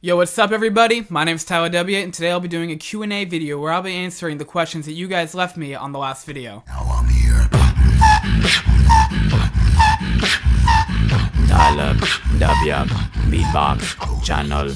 Yo, what's up everybody? My name is TylaDubya, and today I'll be doing a Q&A video where I'll be answering the questions that you guys left me on the last video. Now I'm here. TylaDubya Beatbox channel.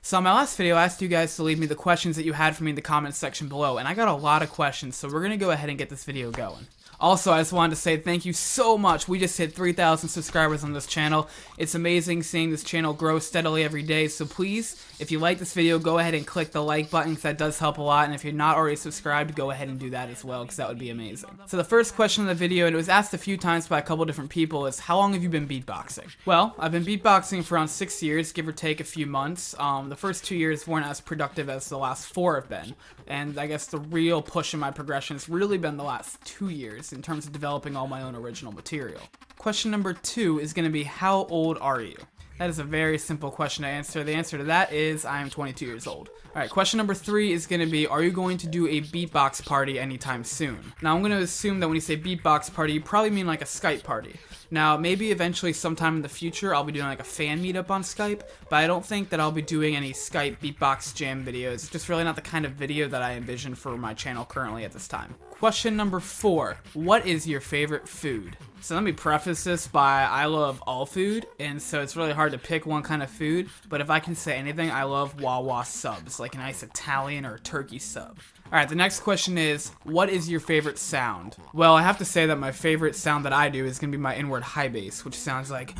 So in my last video, I asked you guys to leave me the questions that you had for me in the comments section below, and I got a lot of questions, so we're going to go ahead and get this video going. Also, I just wanted to say thank you so much. We just hit 3,000 subscribers on this channel. It's amazing seeing this channel grow steadily every day, so please, if you like this video, go ahead and click the like button because that does help a lot, and if you're not already subscribed, go ahead and do that as well because that would be amazing. So the first question of the video, and it was asked a few times by a couple different people, is how long have you been beatboxing? Well, I've been beatboxing for around 6 years, give or take a few months. The first 2 years weren't as productive as the last 4 have been, and I guess the real push in my progression has really been the last 2 years in terms of developing all my own original material. Question number 2 is going to be, how old are you? That is a very simple question to answer. The answer to that is I am 22 years old. Alright, question number 3 is going to be, are you going to do a beatbox party anytime soon? Now I'm going to assume that when you say beatbox party, you probably mean like a Skype party. Now maybe eventually sometime in the future I'll be doing like a fan meetup on Skype, but I don't think that I'll be doing any Skype beatbox jam videos. It's just really not the kind of video that I envision for my channel currently at this time. Question number 4, what is your favorite food? So let me preface this by I love all food, and so it's really hard to pick one kind of food, but if I can say anything, I love Wawa subs, like a nice Italian or turkey sub. Alright, the next question is, what is your favorite sound? Well, I have to say that my favorite sound that I do is going to be my inward high bass, which sounds like...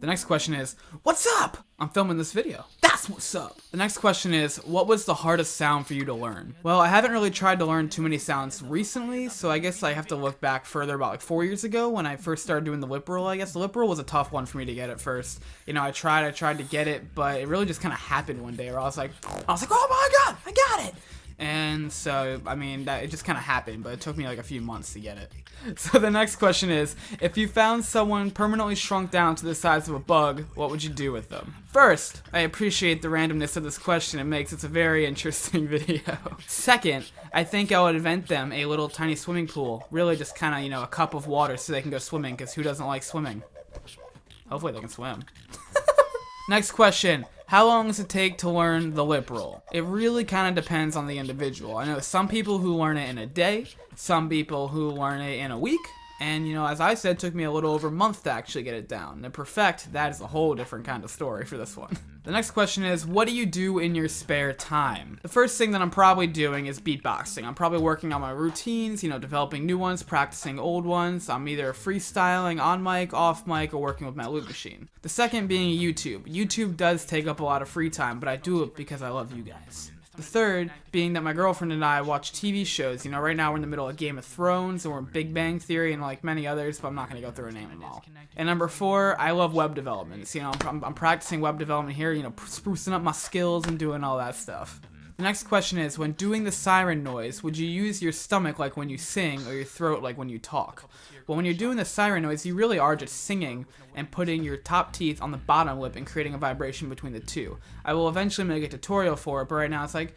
The next question is, what's up? I'm filming this video. That's what's up. The next question is, what was the hardest sound for you to learn? Well, I haven't really tried to learn too many sounds recently, so I guess I have to look back further about like 4 years ago when I first started doing the liproll. I guess the liproll was a tough one for me to get at first. You know, I tried to get it, but it really just kind of happened one day where I was like, oh my god, I got it! And so, I mean, it just kind of happened, but it took me like a few months to get it. So the next question is, if you found someone permanently shrunk down to the size of a bug, what would you do with them? First, I appreciate the randomness of this question. It makes it a very interesting video. Second, I think I would invent them a little tiny swimming pool. Really just kind of, you know, a cup of water so they can go swimming, because who doesn't like swimming? Hopefully they can swim. Next question. How long does it take to learn the liproll? It really kind of depends on the individual. I know some people who learn it in a day, some people who learn it in a week, and you know, as I said, it took me a little over a month to actually get it down. And perfect, that is a whole different kind of story for this one. The next question is, what do you do in your spare time? The first thing that I'm probably doing is beatboxing. I'm probably working on my routines, you know, developing new ones, practicing old ones. I'm either freestyling on mic, off mic, or working with my loop machine. The second being YouTube. YouTube does take up a lot of free time, but I do it because I love you guys. The third being that my girlfriend and I watch TV shows. You know, right now we're in the middle of Game of Thrones, or Big Bang Theory, and like many others, but I'm not going to go through a name them all. And number 4, I love web development. So, you know, I'm practicing web development here, you know, sprucing up my skills and doing all that stuff. The next question is, when doing the siren noise, would you use your stomach like when you sing, or your throat like when you talk? Well, when you're doing the siren noise, you really are just singing and putting your top teeth on the bottom lip and creating a vibration between the two. I will eventually make a tutorial for it, but right now it's like...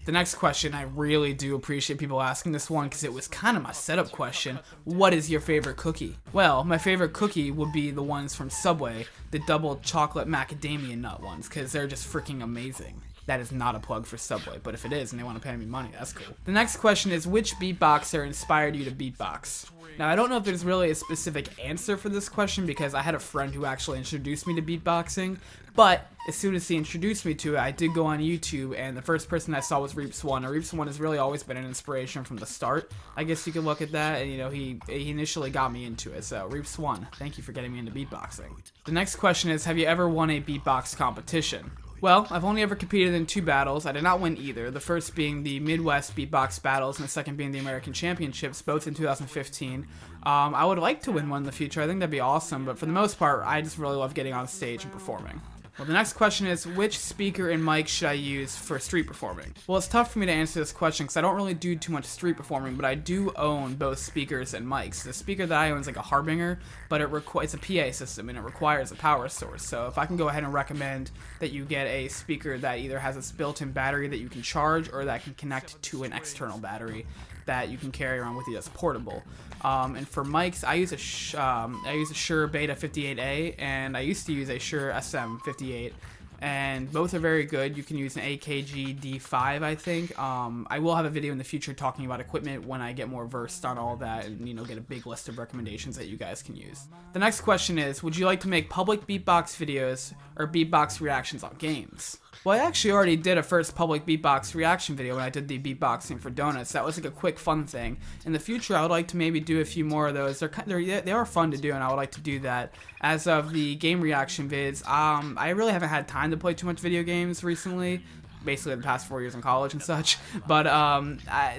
The next question, I really do appreciate people asking this one because it was kind of my setup question. What is your favorite cookie? Well, my favorite cookie would be the ones from Subway, the double chocolate macadamia nut ones, because they're just freaking amazing. That is not a plug for Subway, but if it is and they want to pay me money, that's cool. The next question is, which beatboxer inspired you to beatbox? Now, I don't know if there's really a specific answer for this question because I had a friend who actually introduced me to beatboxing, but as soon as he introduced me to it, I did go on YouTube, and the first person I saw was Reaps1. Now, Reaps1 has really always been an inspiration from the start. I guess you could look at that, and you know, he initially got me into it, so Reaps1, thank you for getting me into beatboxing. The next question is, have you ever won a beatbox competition? Well, I've only ever competed in 2 battles. I did not win either, the first being the Midwest Beatbox Battles and the second being the American Championships, both in 2015. I would like to win one in the future. I think that'd be awesome, but for the most part, I just really love getting on stage and performing. Well, the next question is, which speaker and mic should I use for street performing? Well, it's tough for me to answer this question because I don't really do too much street performing, but I do own both speakers and mics. The speaker that I own is like a Harbinger, but it's a PA system and it requires a power source. So if I can go ahead and recommend that you get a speaker that either has its built-in battery that you can charge or that can connect to an external battery, that you can carry around with you that's portable. And for mics, I use a Shure Beta 58A, and I used to use a Shure SM58. And both are very good. You can use an AKG D5, I think. I will have a video in the future talking about equipment when I get more versed on all that and, get a big list of recommendations that you guys can use. The next question is, would you like to make public beatbox videos or beatbox reactions on games? Well, I actually already did a first public beatbox reaction video when I did the beatboxing for donuts. That was like a quick fun thing. In the future, I would like to maybe do a few more of those. They are fun to do, and I would like to do that. As of the game reaction vids, I really haven't had time to play too much video games recently. Basically the past 4 years in college and such, but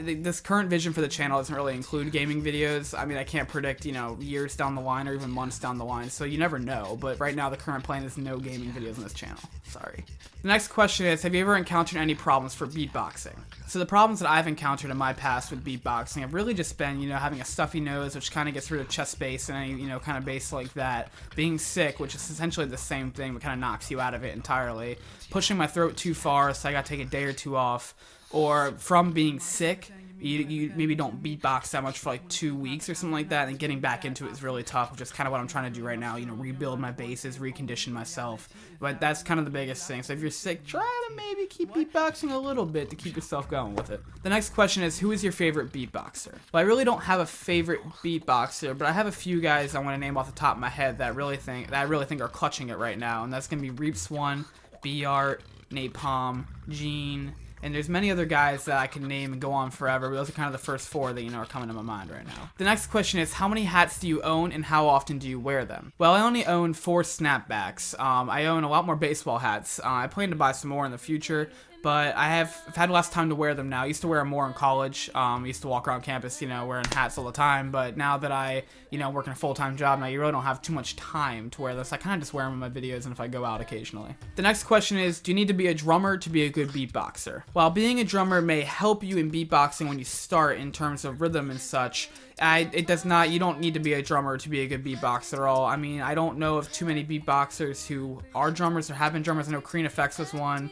this current vision for the channel doesn't really include gaming videos. I mean, I can't predict, years down the line or even months down the line, so you never know, but right now the current plan is no gaming videos on this channel. Sorry. The next question is, have you ever encountered any problems for beatboxing? So the problems that I've encountered in my past with beatboxing have really just been, having a stuffy nose, which kind of gets rid of chest bass and any, kind of bass like that. Being sick, which is essentially the same thing, but kind of knocks you out of it entirely. Pushing my throat too far, so I got to take a day or two off. Or from being sick, you maybe don't beatbox that much for like 2 weeks or something like that, and getting back into it is really tough, which is kind of what I'm trying to do right now, rebuild my bases, recondition myself. But that's kind of the biggest thing. So if you're sick, try to maybe keep beatboxing a little bit to keep yourself going with it. The next question is, who is your favorite beatboxer? Well, I really don't have a favorite beatboxer, but I have a few guys I want to name off the top of my head that I really think are clutching it right now, and that's going to be Reaps1, B-Art, Napalm, Gene, and there's many other guys that I can name and go on forever, but those are kind of the first four that, are coming to my mind right now. The next question is, how many hats do you own and how often do you wear them? Well, I only own 4 snapbacks. I own a lot more baseball hats. I plan to buy some more in the future, but I've had less time to wear them now. I used to wear them more in college. I used to walk around campus, wearing hats all the time, but now that I, work in a full-time job now, you really don't have too much time to wear this. I kind of just wear them in my videos and if I go out occasionally. The next question is, do you need to be a drummer to be a good beatboxer? While being a drummer may help you in beatboxing when you start in terms of rhythm and such, it does not. You don't need to be a drummer to be a good beatboxer at all. I mean, I don't know of too many beatboxers who are drummers or have been drummers. I know Kreen Effects was one.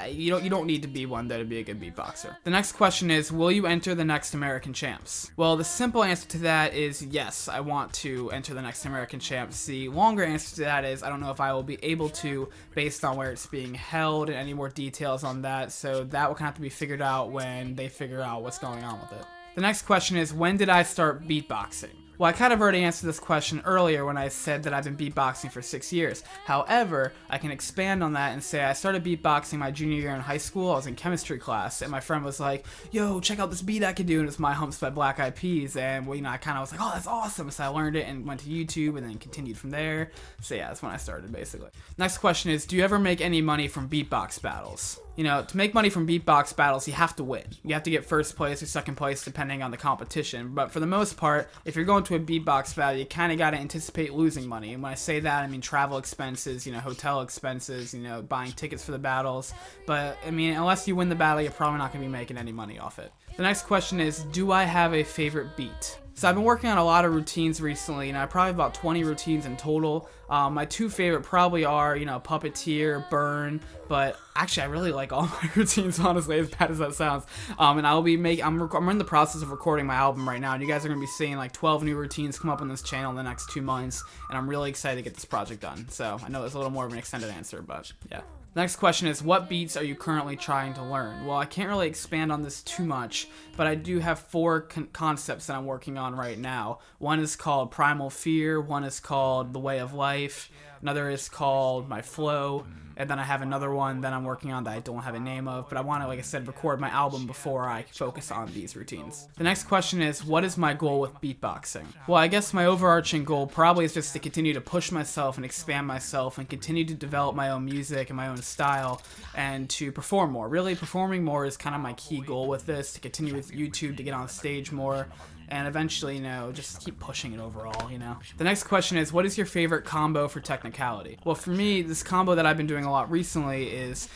You don't need to be one though to be a good beatboxer. The next question is, will you enter the next American Champs? Well, the simple answer to that is yes, I want to enter the next American Champs. The longer answer to that is I don't know if I will be able to based on where it's being held and any more details on that, so that will kind of have to be figured out when they figure out what's going on with it. The next question is, when did I start beatboxing? Well, I kind of already answered this question earlier when I said that I've been beatboxing for 6 years. However, I can expand on that and say I started beatboxing my junior year in high school. I was in chemistry class, and my friend was like, yo, check out this beat I can do, and it's My Humps by Black Eyed Peas, and well, I kind of was like, oh, that's awesome, so I learned it and went to YouTube and then continued from there. So yeah, that's when I started, basically. Next question is, do you ever make any money from beatbox battles? To make money from beatbox battles, you have to win. You have to get first place or second place depending on the competition. But for the most part, if you're going to a beatbox battle, you kind of got to anticipate losing money. And when I say that, I mean travel expenses, hotel expenses, buying tickets for the battles. But, I mean, unless you win the battle, you're probably not going to be making any money off it. The next question is, do I have a favorite beat? So I've been working on a lot of routines recently, and I probably have about 20 routines in total. My 2 favorite probably are, Puppeteer, Burn, but actually I really like all my routines, honestly, as bad as that sounds. And I'll be I'm in the process of recording my album right now, and you guys are going to be seeing like 12 new routines come up on this channel in the next 2 months, and I'm really excited to get this project done. So I know there's a little more of an extended answer, but yeah. Next question is, what beats are you currently trying to learn? Well, I can't really expand on this too much, but I do have 4 concepts that I'm working on right now. One is called Primal Fear, one is called The Way of Life, another is called My Flow, and then I have another one that I'm working on that I don't have a name of, but I want to, like I said, record my album before I focus on these routines. The next question is, what is my goal with beatboxing? Well, I guess my overarching goal probably is just to continue to push myself and expand myself and continue to develop my own music and my own style and to perform more. Really, performing more is kind of my key goal with this, to continue with YouTube, to get on stage more, and eventually, just keep pushing it overall, The next question is, what is your favorite combo for technicality? Well, for me, this combo that I've been doing a lot recently is...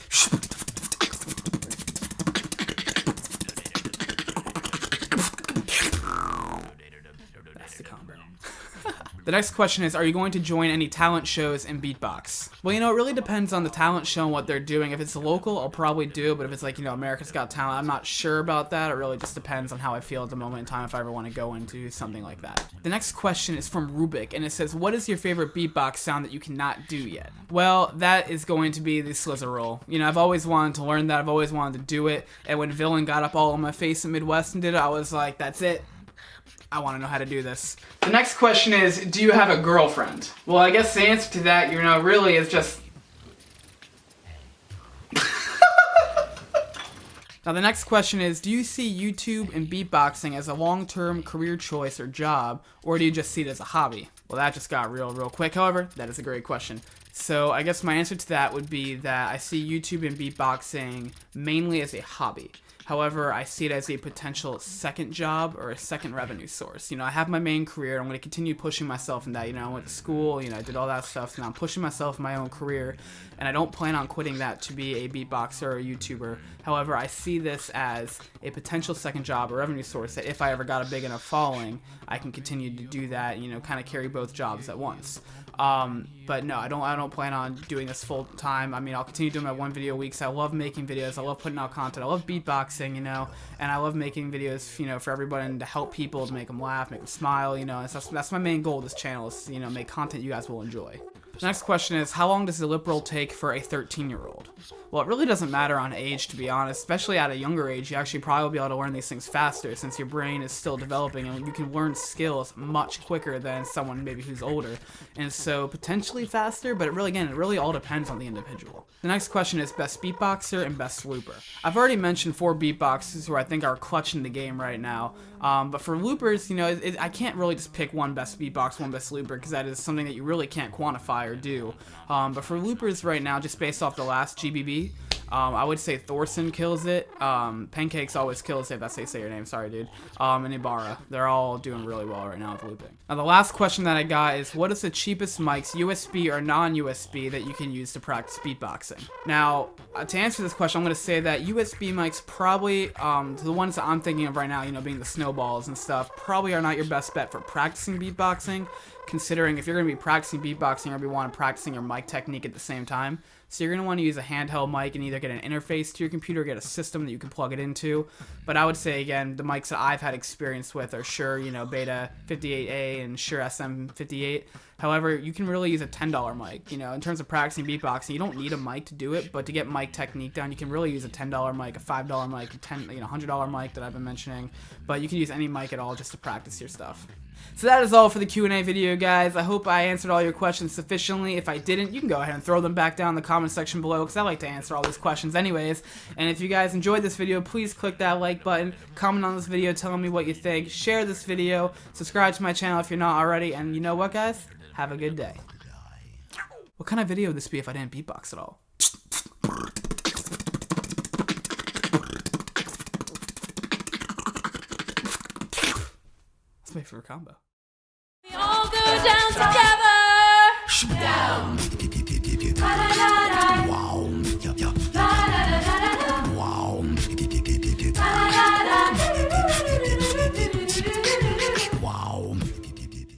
That's the combo. The next question is, are you going to join any talent shows in beatbox? Well, you know, it really depends on the talent show and what they're doing. If it's local, I'll probably do, but if it's like, you know, America's Got Talent, I'm not sure about that. It really just depends on how I feel at the moment in time if I ever want to go into something like that. The next question is from Rubik, and it says, what is your favorite beatbox sound that you cannot do yet? Well, that is going to be the slizzer roll. You know, I've always wanted to learn that. I've always wanted to do it, and when Villain got up all on my face in Midwest and did it, I was like, that's it. I want to know how to do this. The next question is, do you have a girlfriend? Well, I guess the answer to that, you know, really is just... Now the next question is, do you see YouTube and beatboxing as a long-term career choice or job, or do you just see it as a hobby? Well, that just got real quick. However, that is a great question. So I guess my answer to that would be that I see YouTube and beatboxing mainly as a hobby. However, I see it as a potential second job or a second revenue source. You know, I have my main career. I'm going to continue pushing myself in that. You know, I went to school, you know, I did all that stuff. So now I'm pushing myself in my own career, and I don't plan on quitting that to be a beatboxer or a YouTuber. However, I see this as a potential second job or revenue source that if I ever got a big enough following, I can continue to do that, you know, kind of carry both jobs at once. But no, I don't plan on doing this full time. I mean, I'll continue doing my one video a week. So I love making videos. I love putting out content. I love beatboxing, you know, and I love making videos, you know, for everybody and to help people, to make them laugh, make them smile, you know. And that's my main goal of this channel is, you know, make content you guys will enjoy. The next question is, how long does the liproll take for a 13-year-old? Well, it really doesn't matter on age, to be honest. Especially at a younger age, you actually probably will be able to learn these things faster since your brain is still developing and you can learn skills much quicker than someone maybe who's older. And so potentially faster, but it really all depends on the individual. The next question is best beatboxer and best looper. I've already mentioned 4 beatboxers who I think are clutching the game right now. But for loopers, you know, I can't really just pick one best beatbox, one best looper, because that is something that you really can't quantify or do. But for loopers right now, just based off the last GBB, I would say Thorson kills it. Pancakes always kills it, if that's how you say your name. Sorry, dude. And Ibarra. They're all doing really well right now with looping. Now, the last question that I got is, what is the cheapest mics, USB or non-USB, that you can use to practice beatboxing? Now, to answer this question, I'm going to say that USB mics probably, the ones that I'm thinking of right now, you know, being the snowballs and stuff, probably are not your best bet for practicing beatboxing, considering if you're going to be practicing beatboxing, you're going to be wanting practicing your mic technique at the same time. So you're going to want to use a handheld mic and either get an interface to your computer or get a system that you can plug it into. But I would say, again, the mics that I've had experience with are Shure, you know, Beta 58A and Shure SM58. However, you can really use a $10 mic. You know, in terms of practicing beatboxing, you don't need a mic to do it, but to get mic technique down, you can really use a $10 mic, a $5 mic, a $100 mic that I've been mentioning. But you can use any mic at all just to practice your stuff. So that is all for the Q&A video, guys. I hope I answered all your questions sufficiently. If I didn't, you can go ahead and throw them back down in the comment section below, because I like to answer all these questions anyways. And if you guys enjoyed this video, please click that like button, comment on this video telling me what you think, share this video, subscribe to my channel if you're not already, and you know what, guys? Have a good day. What kind of video would this be if I didn't beatbox at all? That's my favorite combo. We all go down together. Down.